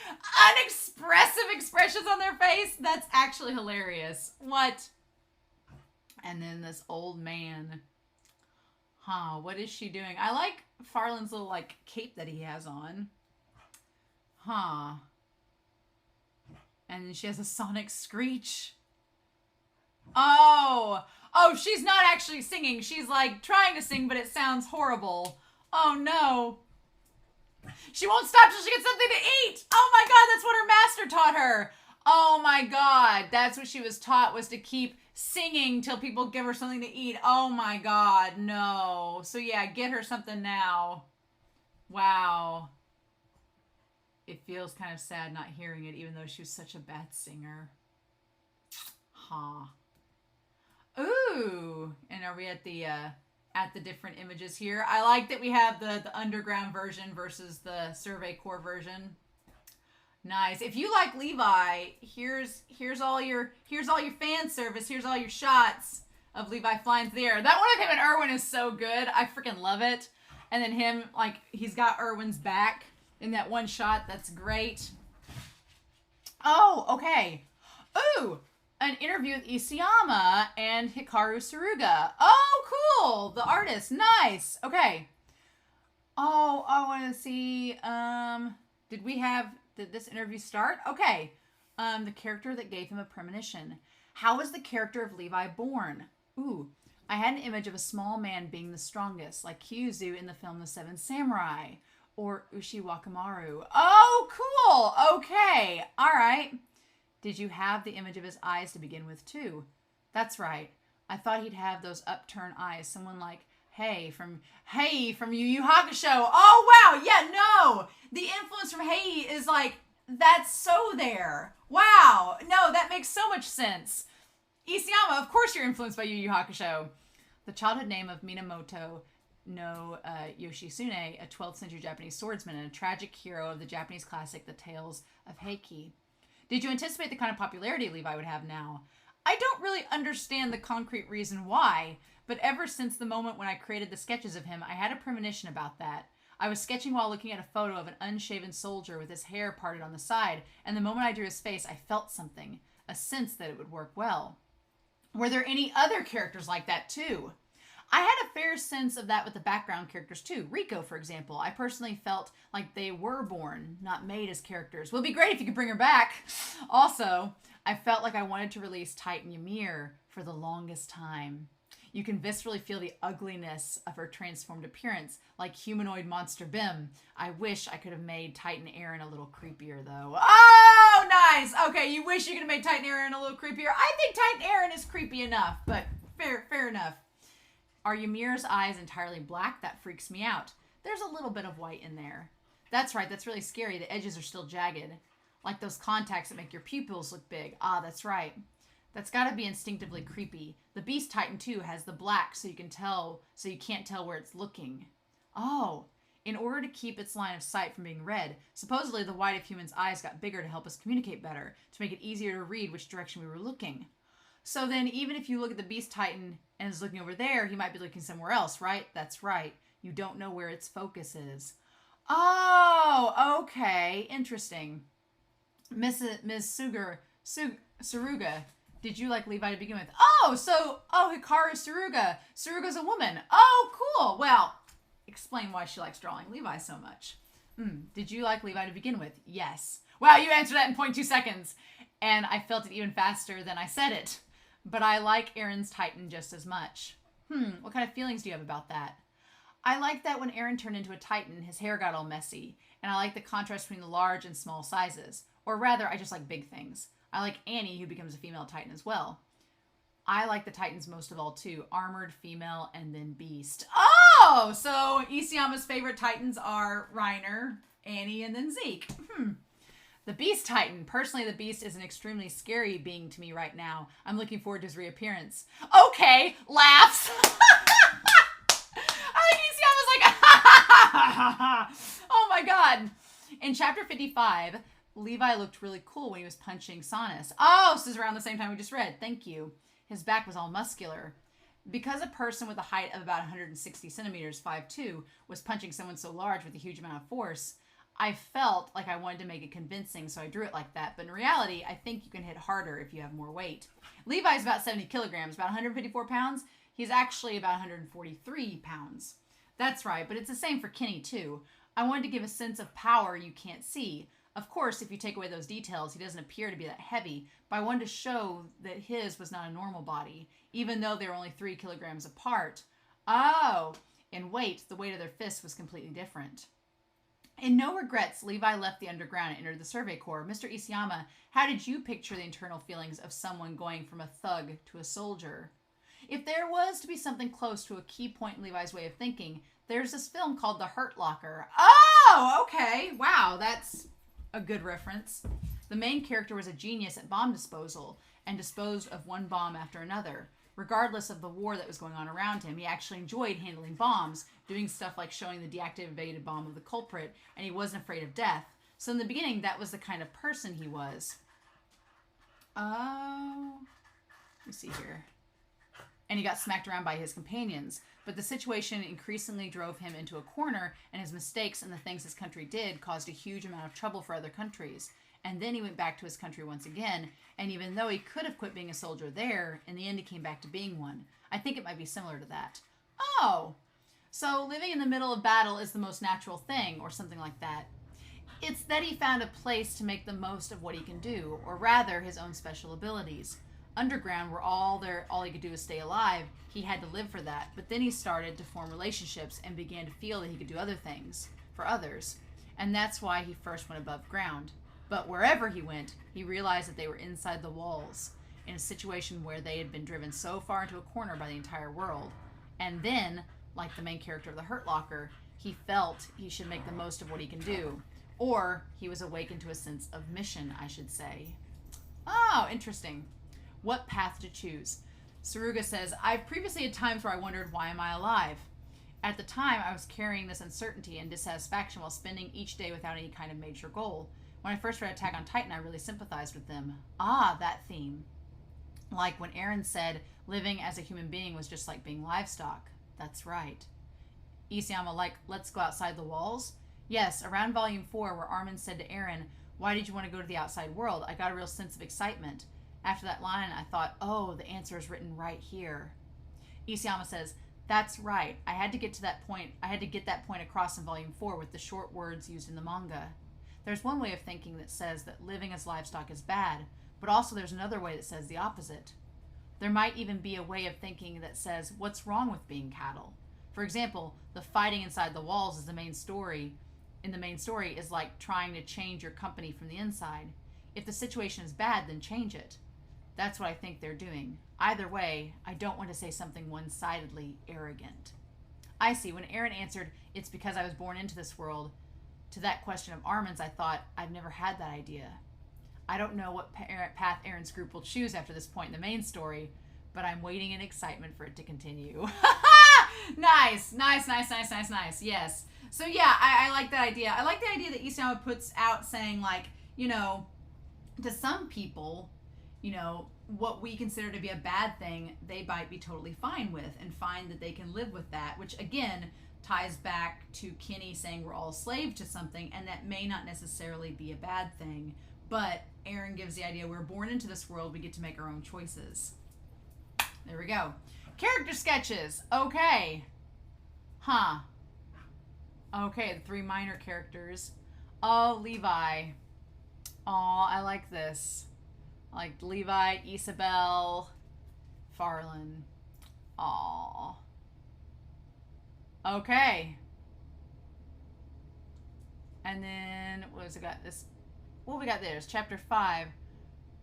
unexpressive expressions on their face. That's actually hilarious. What? And then this old man. Huh, what is she doing? I like Farland's little, like, cape that he has on. Huh. And then she has a sonic screech. Oh, she's not actually singing. She's, like, trying to sing, but it sounds horrible. Oh, no. She won't stop till she gets something to eat. Oh, my God, that's what her master taught her. Oh, my God. That's what she was taught, was to keep singing till people give her something to eat. Oh, my God, no. So, yeah, get her something now. Wow. It feels kind of sad not hearing it, even though she was such a bad singer. Huh. Ooh, and are we at the different images here? I like that we have the underground version versus the Survey Corps version. Nice. If you like Levi, here's all your fan service. Here's all your shots of Levi flying through the air. That one of him and Erwin is so good. I freaking love it. And then him, like, he's got Erwin's back in that one shot. That's great. Oh, okay. Ooh. An interview with Isayama and Hikaru Suruga. Oh, cool. The artist. Nice. Okay. Oh, I want to see. Did this interview start? Okay. The character that gave him a premonition. How was the character of Levi born? Ooh. I had an image of a small man being the strongest, like Kyuzu in the film The Seven Samurai. or Ushiwakamaru. Oh, cool. Okay. All right. Did you have the image of his eyes to begin with, too? That's right. I thought he'd have those upturned eyes. Someone like from Yu Yu Hakusho. Oh, wow. Yeah, no. The influence from Hei is like, that's so there. Wow. No, that makes so much sense. Isayama, of course you're influenced by Yu Yu Hakusho. The childhood name of Minamoto no Yoshitsune, a 12th century Japanese swordsman and a tragic hero of the Japanese classic The Tales of Heiki. Did you anticipate the kind of popularity Levi would have now? I don't really understand the concrete reason why, but ever since the moment when I created the sketches of him, I had a premonition about that. I was sketching while looking at a photo of an unshaven soldier with his hair parted on the side, and the moment I drew his face, I felt something, a sense that it would work well. Were there any other characters like that too? I had a fair sense of that with the background characters too. Riko, for example. I personally felt like they were born, not made as characters. Well, it'd be great if you could bring her back. Also, I felt like I wanted to release Titan Ymir for the longest time. You can viscerally feel the ugliness of her transformed appearance, like humanoid monster Bim. I wish I could have made Titan Eren a little creepier, though. Oh, nice! Okay, you wish you could have made Titan Eren a little creepier. I think Titan Eren is creepy enough, but fair enough. Are Ymir's eyes entirely black? That freaks me out. There's a little bit of white in there. That's right, that's really scary. The edges are still jagged. Like those contacts that make your pupils look big. Ah, that's right. That's got to be instinctively creepy. The Beast Titan, too, has the black so you can't tell where it's looking. Oh, in order to keep its line of sight from being read, supposedly the white of humans' eyes got bigger to help us communicate better, to make it easier to read which direction we were looking. So then, even if you look at the Beast Titan and is looking over there, he might be looking somewhere else, right? That's right. You don't know where its focus is. Oh, okay. Interesting. Ms. Suruga, did you like Levi to begin with? Hikaru Suruga. Suruga's a woman. Oh, cool. Well, explain why she likes drawing Levi so much. Did you like Levi to begin with? Yes. Wow, you answered that in 0.2 seconds. And I felt it even faster than I said it. But I like Eren's Titan just as much. What kind of feelings do you have about that? I like that when Eren turned into a Titan, his hair got all messy. And I like the contrast between the large and small sizes. Or rather, I just like big things. I like Annie, who becomes a female Titan as well. I like the Titans most of all, too. Armored, female, and then Beast. Oh! So Isayama's favorite Titans are Reiner, Annie, and then Zeke. The Beast Titan. Personally, the Beast is an extremely scary being to me right now. I'm looking forward to his reappearance. Okay, laughs. I think Isayama's like, oh my god. In chapter 55, Levi looked really cool when he was punching Sanus. Oh, this is around the same time we just read. Thank you. His back was all muscular. Because a person with a height of about 160 centimeters, 5'2", was punching someone so large with a huge amount of force, I felt like I wanted to make it convincing, so I drew it like that. But in reality, I think you can hit harder if you have more weight. Levi's about 70 kilograms, about 154 pounds. He's actually about 143 pounds. That's right, but it's the same for Kenny, too. I wanted to give a sense of power you can't see. Of course, if you take away those details, he doesn't appear to be that heavy, but I wanted to show that his was not a normal body, even though they were only 3 kilograms apart. Oh, in weight, the weight of their fists was completely different. In No Regrets, Levi left the underground and entered the Survey Corps. Mr. Isayama, how did you picture the internal feelings of someone going from a thug to a soldier? If there was to be something close to a key point in Levi's way of thinking, there's this film called The Hurt Locker. Oh, okay. Wow, that's a good reference. The main character was a genius at bomb disposal and disposed of one bomb after another. Regardless of the war that was going on around him, he actually enjoyed handling bombs, doing stuff like showing the deactivated bomb of the culprit, and he wasn't afraid of death. So in the beginning, that was the kind of person he was. Oh, let me see here. And he got smacked around by his companions. But the situation increasingly drove him into a corner, and his mistakes and the things his country did caused a huge amount of trouble for other countries. And then he went back to his country once again, and even though he could have quit being a soldier there, in the end he came back to being one. I think it might be similar to that. Oh, so living in the middle of battle is the most natural thing, or something like that. It's that he found a place to make the most of what he can do, or rather his own special abilities. Underground, where all he could do was stay alive, he had to live for that, but then he started to form relationships and began to feel that he could do other things. for others. And that's why he first went above ground. But wherever he went, he realized that they were inside the walls, in a situation where they had been driven so far into a corner by the entire world. And then, like the main character of the Hurt Locker, he felt he should make the most of what he can do. Or he was awakened to a sense of mission, I should say. Oh, interesting. What path to choose? Saruga says, I've previously had times where I wondered, why am I alive? At the time, I was carrying this uncertainty and dissatisfaction while spending each day without any kind of major goal. When I first read Attack on Titan, I really sympathized with them. Ah, that theme. Like when Eren said, living as a human being was just like being livestock. That's right. Isayama, like, let's go outside the walls? Yes, around volume 4, where Armin said to Eren, why did you want to go to the outside world? I got a real sense of excitement. After that line, I thought, oh, the answer is written right here. Isayama says, that's right. I had to get that point across in volume 4 with the short words used in the manga. There's one way of thinking that says that living as livestock is bad, but also there's another way that says the opposite. There might even be a way of thinking that says, what's wrong with being cattle? For example, the fighting inside the walls is the main story. In the main story is like trying to change your company from the inside. If the situation is bad, then change it. That's what I think they're doing. Either way, I don't want to say something one-sidedly arrogant. I see. When Eren answered, it's because I was born into this world, to that question of Armin's, I thought, I've never had that idea. I don't know what path Eren's group will choose after this point in the main story, but I'm waiting in excitement for it to continue. Nice. Yes. So yeah, I like that idea. I like the idea that Isayama puts out saying, like, you know, to some people, you know, what we consider to be a bad thing, they might be totally fine with and find that they can live with that, which again ties back to Kenny saying we're all slave to something, and that may not necessarily be a bad thing, but Eren gives the idea we're born into this world, we get to make our own choices. There we go. Character sketches. Okay. Huh. Okay, the 3 minor characters. Oh, Levi. Oh, I like this. I like Levi, Isabel, Farland. Aw. Okay. And then, what has it got? What we got there is chapter 5.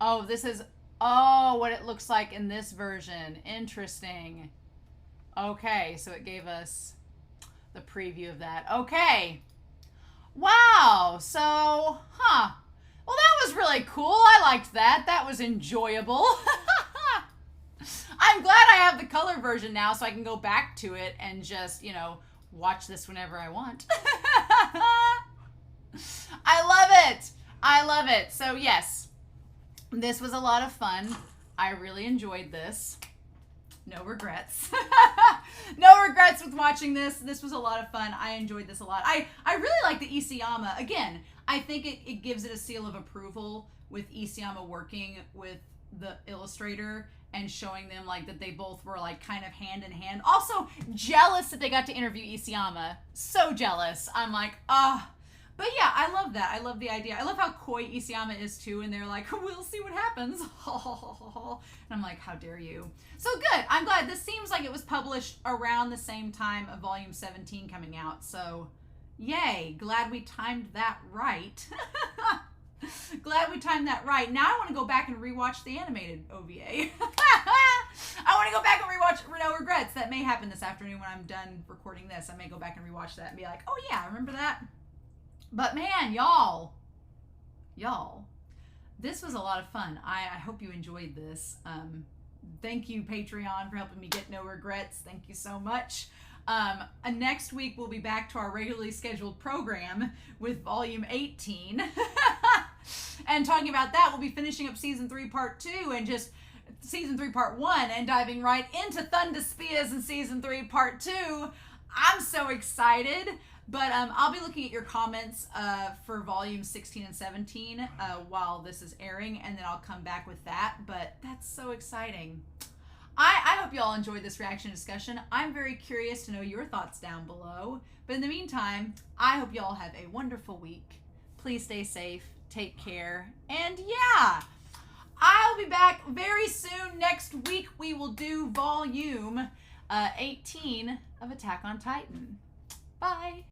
Oh, this is, oh, what it looks like in this version. Interesting. Okay, so it gave us the preview of that. Okay. Wow. So, huh. Well, that was really cool. I liked that. That was enjoyable. I'm glad I have the color version now so I can go back to it and just, you know, watch this whenever I want. I love it. I love it. So, yes, this was a lot of fun. I really enjoyed this. No regrets. No regrets with watching this. This was a lot of fun. I enjoyed this a lot. I really like the Isayama. Again, I think it gives it a seal of approval with Isayama working with the illustrator and showing them like that they both were like kind of hand in hand. Also jealous that they got to interview Isayama. So jealous. I'm like, ah. But yeah, I love that. I love the idea. I love how coy Isayama is too, and they're like, we'll see what happens. And I'm like, how dare you? So good. I'm glad. This seems like it was published around the same time of volume 17 coming out. So yay. Glad we timed that right. Glad we timed that right. Now I want to go back and rewatch the animated OVA. I want to go back and rewatch No Regrets. That may happen this afternoon when I'm done recording this. I may go back and rewatch that and be like, oh yeah, remember that? But man, y'all, this was a lot of fun. I hope you enjoyed this. Thank you, Patreon, for helping me get No Regrets. Thank you so much. Next week, we'll be back to our regularly scheduled program with volume 18. And talking about that, we'll be finishing up season 3, part 2, and just season 3, part 1, and diving right into Thunder Spears in season 3, part 2. I'm so excited. But I'll be looking at your comments for volume 16 and 17 while this is airing, and then I'll come back with that. But that's so exciting. I hope you all enjoyed this reaction discussion. I'm very curious to know your thoughts down below. But in the meantime, I hope you all have a wonderful week. Please stay safe, take care, and yeah, I'll be back very soon. Next week, we will do volume 18 of Attack on Titan. Bye.